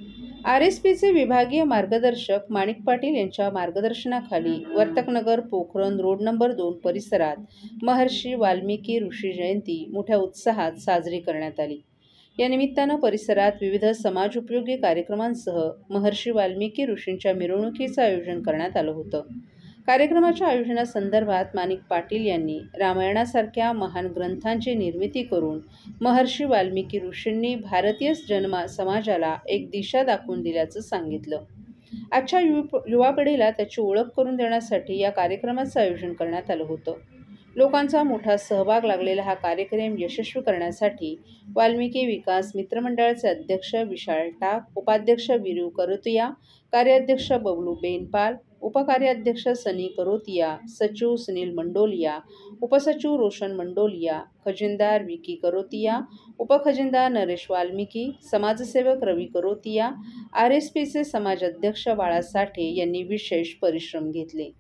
आर.एस.पीचे विभागीय मार्गदर्शक माणिक पाटील यांच्या मार्गदर्शनाखाली वर्तकनगर पोखरण रोड नंबर 2 परिसरात महर्षी वाल्मिकी ऋषी जयंती मोठ्या उत्साहात साजरी करण्यात आली। या निमित्तानं परिसरात विविध समाजोपयोगी कार्यक्रमांसह महर्षी वाल्मिकी ऋषींच्या मिरवणुकीचं आयोजन करण्यात आलं होतं। कार्यक्रमाच्या आयोजनासंदर्भात माणिक पाटील यांनी रामायणासारख्या महान ग्रंथांची निर्मिती करून महर्षी वाल्मिकी ऋषींनी भारतीय समाजाला एक दिशा दाखवून दिल्याचं सांगितलं। आजच्या युवा पिढीला त्याची ओळख करून देण्यासाठी या कार्यक्रमाचं आयोजन करण्यात आलं होतं। लोकांचा मोठा सहभाग लागलेला हा कार्यक्रम यशस्वी करण्यासाठी वाल्मिकी विकास मित्रमंडळाचे अध्यक्ष विशाल टाक, उपाध्यक्ष वीरू करोतिया, कार्याध्यक्ष बबलू बेनपाल, उपकार्याध्यक्ष सनी करोतिया, सचिव सुनील मंडोलिया, उपसचिव रोशन मंडोलिया, खजिनदार विकी करोतिया, उपखजिनदार नरेश वाल्मिकी, समाजसेवक रवी करोतिया, आर.एस.पीचे समाज अध्यक्ष बाळा साठे यांनी विशेष परिश्रम घेतले।